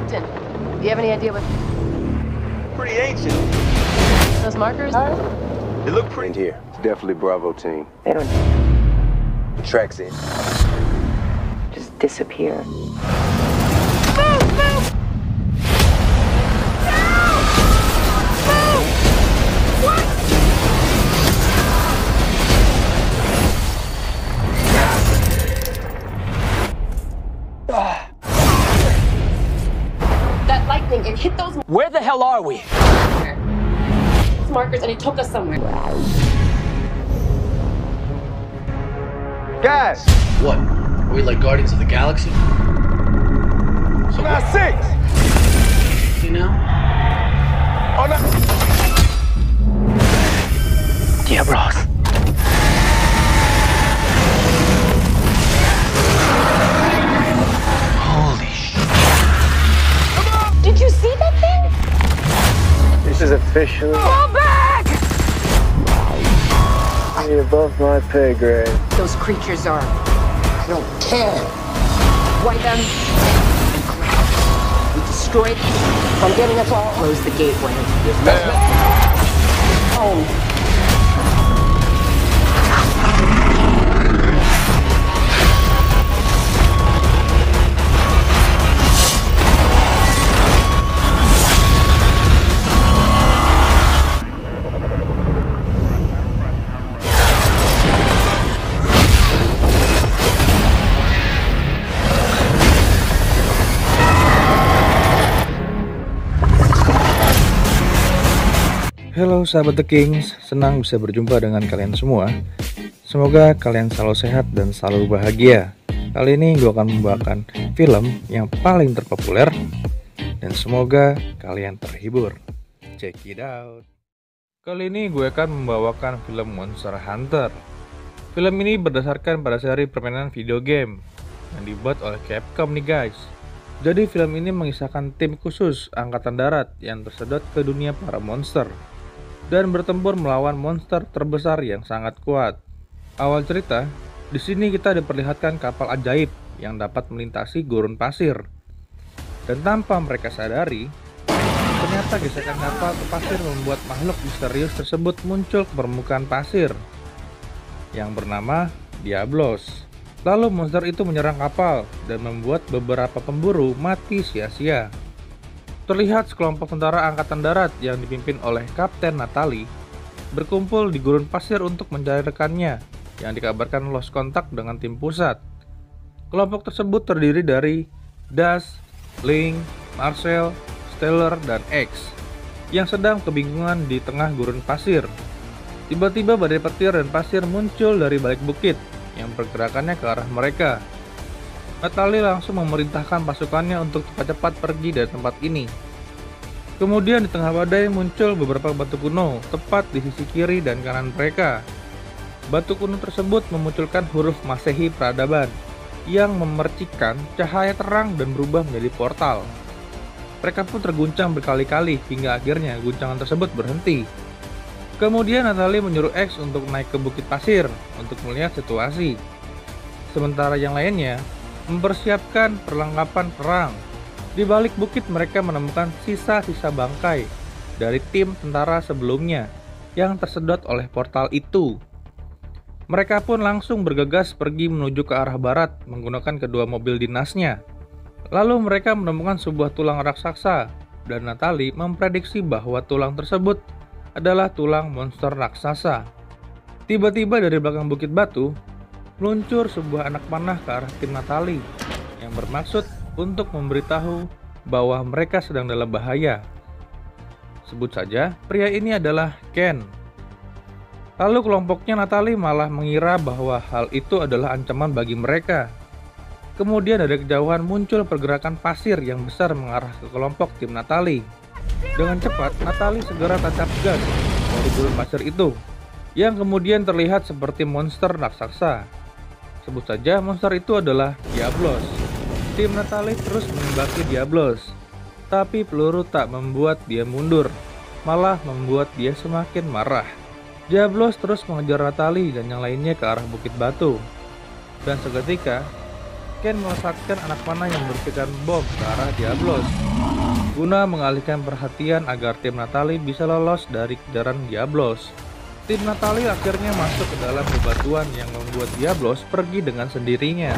Captain, do you have any idea what Pretty ancient. those markers are? It looked In pretty. here. It's definitely Bravo team. They don't Tracks in. just disappear. That lightning, it hit those Where the hell are we? markers and it took us somewhere. Guys! What? Are we like Guardians of the Galaxy? So Got what? 6! You know? On the... Diablos. Holy shit. Did you see that thing? This is officially Fall back! above my pay grade. Those creatures are. I don't care. Wipe them. And crash. We destroy it. From getting us all. Close the gateway. Home. Halo sahabat The Kings, senang bisa berjumpa dengan kalian semua. Semoga kalian selalu sehat dan selalu bahagia. Kali ini gue akan membawakan film yang paling terpopuler dan semoga kalian terhibur. Check it out. Kali ini gue akan membawakan film Monster Hunter. Film ini berdasarkan pada seri permainan video game yang dibuat oleh Capcom nih guys. Jadi film ini mengisahkan tim khusus angkatan darat yang tersedot ke dunia para monster dan bertempur melawan monster terbesar yang sangat kuat. Awal cerita, di sini kita diperlihatkan kapal ajaib yang dapat melintasi gurun pasir. Dan tanpa mereka sadari, ternyata gesekan kapal ke pasir membuat makhluk misterius tersebut muncul ke permukaan pasir yang bernama Diablos. Lalu monster itu menyerang kapal dan membuat beberapa pemburu mati sia-sia. Terlihat sekelompok tentara angkatan darat yang dipimpin oleh Kapten Natalie berkumpul di gurun pasir untuk mencari rekannya yang dikabarkan lost kontak dengan tim pusat. Kelompok tersebut terdiri dari Das, Link, Marcel, Stellar, dan X yang sedang kebingungan di tengah gurun pasir. Tiba-tiba badai petir dan pasir muncul dari balik bukit yang pergerakannya ke arah mereka. Natalie langsung memerintahkan pasukannya untuk cepat-cepat pergi dari tempat ini. Kemudian di tengah badai muncul beberapa batu kuno tepat di sisi kiri dan kanan mereka. Batu kuno tersebut memunculkan huruf Masehi peradaban yang memercikan cahaya terang dan berubah menjadi portal. Mereka pun terguncang berkali-kali hingga akhirnya guncangan tersebut berhenti. Kemudian Natalie menyuruh X untuk naik ke bukit pasir untuk melihat situasi. Sementara yang lainnya mempersiapkan perlengkapan perang. Di balik bukit mereka menemukan sisa-sisa bangkai dari tim tentara sebelumnya yang tersedot oleh portal itu. Mereka pun langsung bergegas pergi menuju ke arah barat menggunakan kedua mobil dinasnya. Lalu mereka menemukan sebuah tulang raksasa dan Natalie memprediksi bahwa tulang tersebut adalah tulang monster raksasa. Tiba-tiba dari belakang bukit batu meluncur sebuah anak panah ke arah tim Natalie yang bermaksud untuk memberitahu bahwa mereka sedang dalam bahaya. Sebut saja pria ini adalah Ken. Lalu kelompoknya Natalie malah mengira bahwa hal itu adalah ancaman bagi mereka. Kemudian dari kejauhan muncul pergerakan pasir yang besar mengarah ke kelompok tim Natalie. Dengan cepat Natalie segera tancap gas dari gurun pasir itu yang kemudian terlihat seperti monster raksasa. Sebut saja monster itu adalah Diablos. Tim Natalie terus menembaki Diablos, tapi peluru tak membuat dia mundur, malah membuat dia semakin marah. Diablos terus mengejar Natalie dan yang lainnya ke arah bukit batu. Dan seketika, Ken melepaskan anak panah yang berpikiran bom ke arah Diablos guna mengalihkan perhatian agar tim Natalie bisa lolos dari kejaran Diablos. Tim Natalie akhirnya masuk ke dalam bebatuan yang membuat Diablos pergi dengan sendirinya.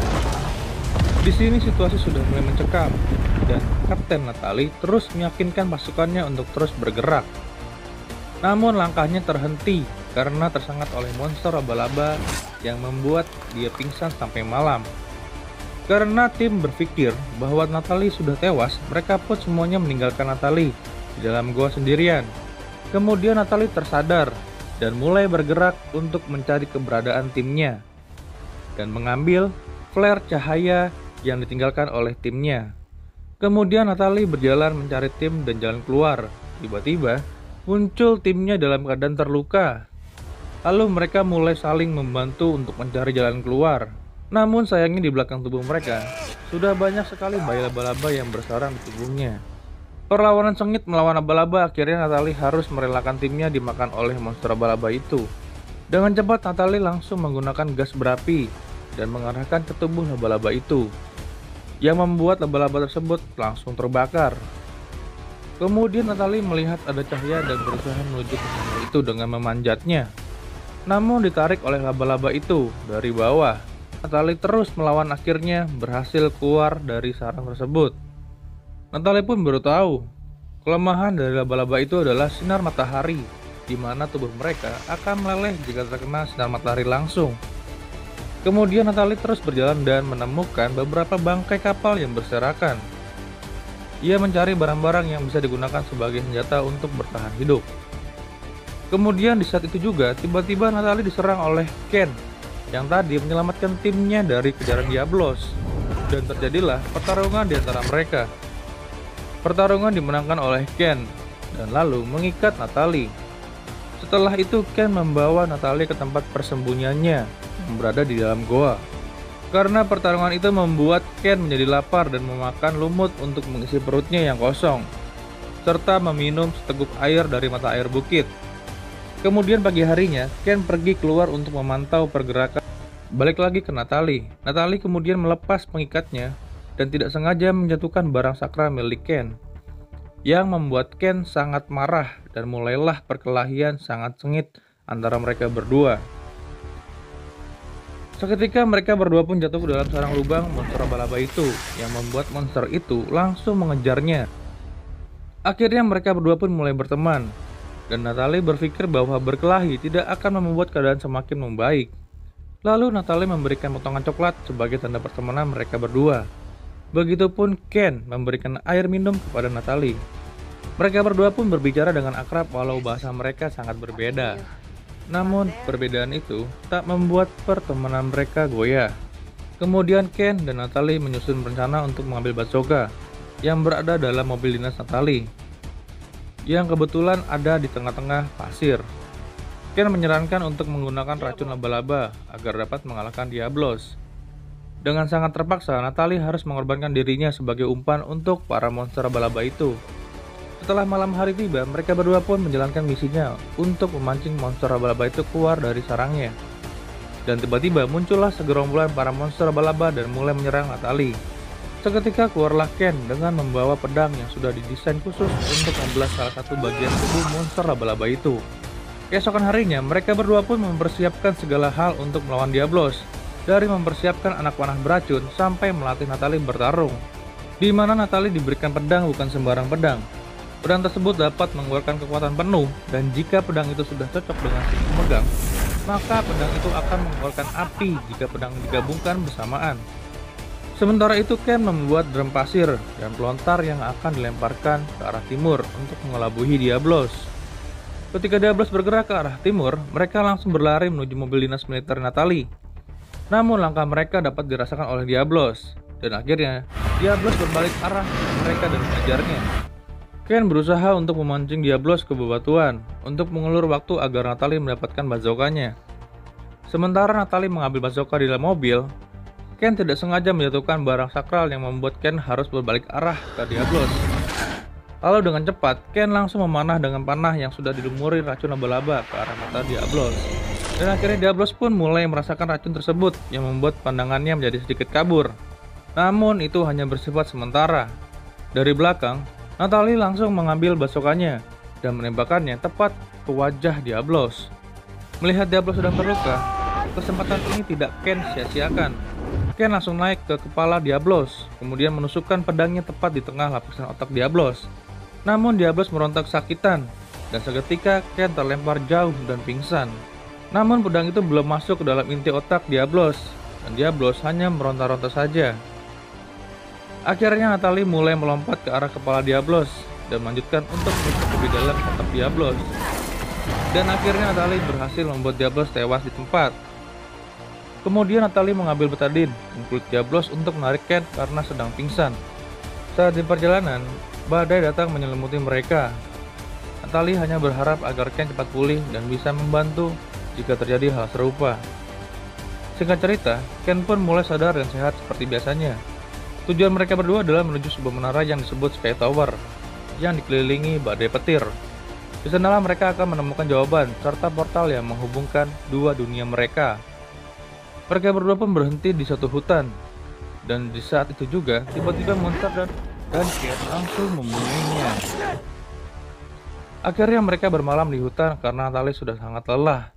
Di sini situasi sudah mulai mencekam dan Kapten Natalie terus meyakinkan pasukannya untuk terus bergerak. Namun langkahnya terhenti karena tersengat oleh monster laba-laba yang membuat dia pingsan sampai malam. Karena tim berpikir bahwa Natalie sudah tewas, mereka pun semuanya meninggalkan Natalie di dalam gua sendirian. Kemudian Natalie tersadar dan mulai bergerak untuk mencari keberadaan timnya dan mengambil flare cahaya yang ditinggalkan oleh timnya. Kemudian Natalie berjalan mencari tim dan jalan keluar. Tiba-tiba muncul timnya dalam keadaan terluka. Lalu mereka mulai saling membantu untuk mencari jalan keluar. Namun sayangnya di belakang tubuh mereka sudah banyak sekali bayi laba-laba yang bersarang di tubuhnya. Perlawanan sengit melawan laba-laba, akhirnya Natalie harus merelakan timnya dimakan oleh monster laba-laba itu. Dengan cepat Natalie langsung menggunakan gas berapi dan mengarahkan ke tubuh laba-laba itu, yang membuat laba-laba tersebut langsung terbakar. Kemudian Natalie melihat ada cahaya dan berusaha menuju ke sana itu dengan memanjatnya. Namun ditarik oleh laba-laba itu dari bawah. Natalie terus melawan, akhirnya berhasil keluar dari sarang tersebut. Natalie pun baru tahu kelemahan dari laba-laba itu adalah sinar matahari, di mana tubuh mereka akan meleleh jika terkena sinar matahari langsung. Kemudian Natalie terus berjalan dan menemukan beberapa bangkai kapal yang berserakan. Ia mencari barang-barang yang bisa digunakan sebagai senjata untuk bertahan hidup. Kemudian di saat itu juga tiba-tiba Natalie diserang oleh Ken yang tadi menyelamatkan timnya dari kejaran Diablos, dan terjadilah pertarungan di antara mereka. Pertarungan dimenangkan oleh Ken dan lalu mengikat Natalie. Setelah itu Ken membawa Natalie ke tempat persembunyiannya yang berada di dalam goa. Karena pertarungan itu membuat Ken menjadi lapar dan memakan lumut untuk mengisi perutnya yang kosong, serta meminum seteguk air dari mata air bukit. Kemudian pagi harinya, Ken pergi keluar untuk memantau pergerakan. Balik lagi ke Natalie. Natalie kemudian melepas pengikatnya dan tidak sengaja menjatuhkan barang sakral milik Ken, yang membuat Ken sangat marah dan mulailah perkelahian sangat sengit antara mereka berdua. Seketika mereka berdua pun jatuh ke dalam sarang lubang monster laba-laba itu, yang membuat monster itu langsung mengejarnya. Akhirnya mereka berdua pun mulai berteman. Dan Natalie berpikir bahwa berkelahi tidak akan membuat keadaan semakin membaik. Lalu Natalie memberikan potongan coklat sebagai tanda pertemanan mereka berdua. Begitupun Ken memberikan air minum kepada Natalie. Mereka berdua pun berbicara dengan akrab walau bahasa mereka sangat berbeda. Namun perbedaan itu tak membuat pertemanan mereka goyah. Kemudian Ken dan Natalie menyusun rencana untuk mengambil bazooka yang berada dalam mobil dinas Natalie, yang kebetulan ada di tengah-tengah pasir. Ken menyarankan untuk menggunakan racun laba-laba agar dapat mengalahkan Diablos. Dengan sangat terpaksa, Natalie harus mengorbankan dirinya sebagai umpan untuk para monster laba-laba itu. Setelah malam hari tiba, mereka berdua pun menjalankan misinya untuk memancing monster laba-laba itu keluar dari sarangnya. Dan tiba-tiba muncullah segerombolan para monster laba-laba dan mulai menyerang Natalie. Seketika keluarlah Ken dengan membawa pedang yang sudah didesain khusus untuk membelah salah satu bagian tubuh monster laba-laba itu. Keesokan harinya, mereka berdua pun mempersiapkan segala hal untuk melawan Diablos, dari mempersiapkan anak panah beracun sampai melatih Natalie bertarung, di mana Natalie diberikan pedang bukan sembarang pedang. Pedang tersebut dapat mengeluarkan kekuatan penuh, dan jika pedang itu sudah cocok dengan si pemegang, maka pedang itu akan mengeluarkan api jika pedang digabungkan bersamaan. Sementara itu Ken membuat drum pasir dan pelontar yang akan dilemparkan ke arah timur untuk mengelabuhi Diablos. Ketika Diablos bergerak ke arah timur, mereka langsung berlari menuju mobil dinas militer Natalie. Namun langkah mereka dapat dirasakan oleh Diablos, dan akhirnya Diablos berbalik arah mereka dan mengejarnya. Ken berusaha untuk memancing Diablos ke bebatuan untuk mengulur waktu agar Natalie mendapatkan bazookanya. Sementara Natalie mengambil bazooka di dalam mobil, Ken tidak sengaja menjatuhkan barang sakral yang membuat Ken harus berbalik arah ke Diablos. Lalu dengan cepat, Ken langsung memanah dengan panah yang sudah dilumuri racun laba-laba ke arah mata Diablos. Dan akhirnya Diablos pun mulai merasakan racun tersebut yang membuat pandangannya menjadi sedikit kabur. Namun itu hanya bersifat sementara. Dari belakang, Natalie langsung mengambil basokannya dan menembakkannya tepat ke wajah Diablos. Melihat Diablos sedang terluka, kesempatan ini tidak Ken sia-siakan. Ken langsung naik ke kepala Diablos, kemudian menusukkan pedangnya tepat di tengah lapisan otak Diablos. Namun Diablos meronta kesakitan, dan seketika Ken terlempar jauh dan pingsan. Namun pedang itu belum masuk ke dalam inti otak Diablos, dan Diablos hanya meronta-ronta saja. Akhirnya Natalie mulai melompat ke arah kepala Diablos dan melanjutkan untuk menusuk lebih dalam otak Diablos. Dan akhirnya Natalie berhasil membuat Diablos tewas di tempat. Kemudian Natalie mengambil betadine dan kulit Diablos untuk menarik Ken karena sedang pingsan. Saat di perjalanan, badai datang menyelimuti mereka. Natalie hanya berharap agar Ken cepat pulih dan bisa membantu jika terjadi hal serupa. Singkat cerita, Ken pun mulai sadar dan sehat seperti biasanya. Tujuan mereka berdua adalah menuju sebuah menara yang disebut Sky Tower, yang dikelilingi badai petir. Di sanalah mereka akan menemukan jawaban serta portal yang menghubungkan dua dunia mereka. Mereka berdua pun berhenti di suatu hutan, dan di saat itu juga tiba-tiba monster dan Ken langsung membunuhnya. Akhirnya mereka bermalam di hutan karena Natalie sudah sangat lelah.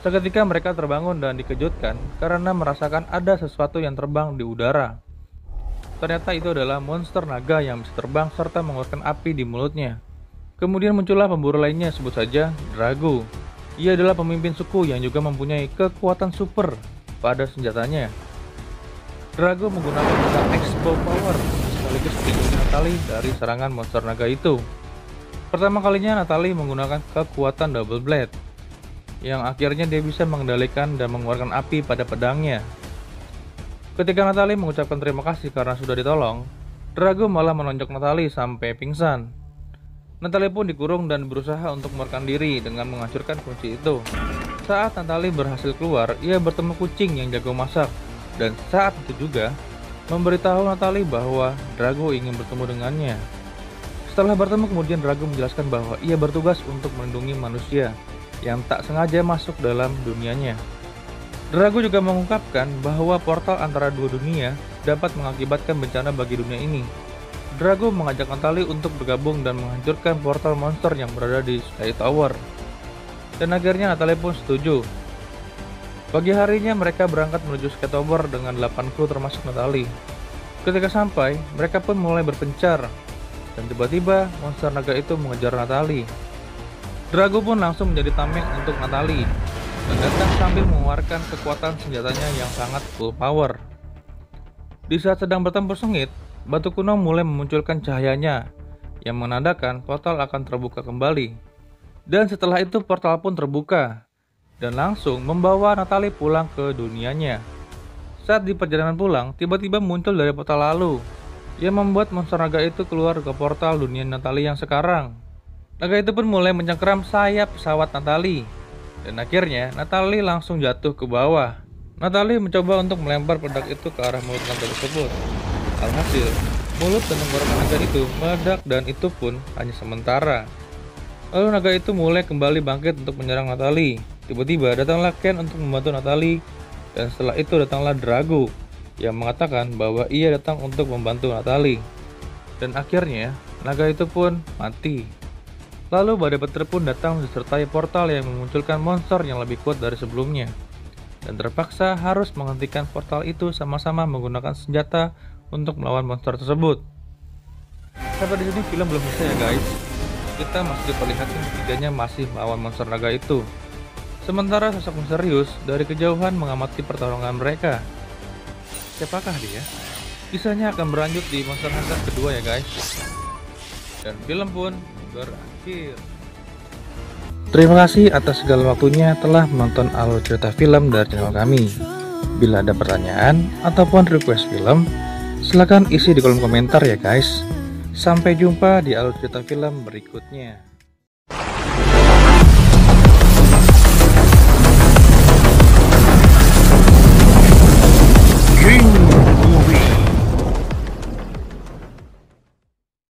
Seketika mereka terbangun dan dikejutkan karena merasakan ada sesuatu yang terbang di udara. Ternyata itu adalah monster naga yang bisa terbang serta mengeluarkan api di mulutnya. Kemudian muncullah pemburu lainnya, sebut saja Drago. Ia adalah pemimpin suku yang juga mempunyai kekuatan super pada senjatanya. Drago menggunakan pedang X-Bow Power sekaligus melindungi Natalie dari serangan monster naga itu. Pertama kalinya Natalie menggunakan kekuatan Double Blade, yang akhirnya dia bisa mengendalikan dan mengeluarkan api pada pedangnya. Ketika Natalie mengucapkan terima kasih karena sudah ditolong, Drago malah menonjok Natalie sampai pingsan. Natalie pun dikurung dan berusaha untuk mengeluarkan diri dengan menghancurkan kunci itu. Saat Natalie berhasil keluar, ia bertemu kucing yang jago masak, dan saat itu juga memberitahu Natalie bahwa Drago ingin bertemu dengannya. Setelah bertemu, kemudian Drago menjelaskan bahwa ia bertugas untuk melindungi manusia yang tak sengaja masuk dalam dunianya. Drago juga mengungkapkan bahwa portal antara dua dunia dapat mengakibatkan bencana bagi dunia ini. Drago mengajak Natalie untuk bergabung dan menghancurkan portal monster yang berada di Sky Tower. Dan akhirnya Natalie pun setuju. Pagi harinya mereka berangkat menuju Sky Tower dengan 8 kru termasuk Natalie. Ketika sampai, mereka pun mulai berpencar. Dan tiba-tiba monster naga itu mengejar Natalie. Drago pun langsung menjadi tameng untuk Natalie dan datang sambil mengeluarkan kekuatan senjatanya yang sangat full power. Di saat sedang bertempur sengit, batu kuno mulai memunculkan cahayanya yang menandakan portal akan terbuka kembali. Dan setelah itu portal pun terbuka dan langsung membawa Natalie pulang ke dunianya. Saat di perjalanan pulang, tiba-tiba muncul dari portal lalu yang membuat monster naga itu keluar ke portal dunia Natalie yang sekarang. Naga itu pun mulai mencengkeram sayap pesawat Natalie. Dan akhirnya Natalie langsung jatuh ke bawah. Natalie mencoba untuk melempar pedang itu ke arah mulut naga tersebut. Alhasil, mulut dan tenggorokan naga itu meledak dan itu pun hanya sementara. Lalu naga itu mulai kembali bangkit untuk menyerang Natalie. Tiba-tiba datanglah Ken untuk membantu Natalie. Dan setelah itu datanglah Drago yang mengatakan bahwa ia datang untuk membantu Natalie. Dan akhirnya naga itu pun mati. Lalu badai petir pun datang disertai portal yang memunculkan monster yang lebih kuat dari sebelumnya. Dan terpaksa harus menghentikan portal itu sama-sama menggunakan senjata untuk melawan monster tersebut. Sampai di sini film belum selesai ya guys. Kita masih diperlihatkan ketiganya masih melawan monster naga itu. Sementara sosok misterius dari kejauhan mengamati pertarungan mereka. Siapakah dia? Kisahnya akan berlanjut di Monster Hunter kedua ya guys. Dan film pun berakhir. Terima kasih atas segala waktunya telah menonton alur cerita film dari channel kami. Bila ada pertanyaan ataupun request film, silahkan isi di kolom komentar ya guys. Sampai jumpa di alur cerita film berikutnya.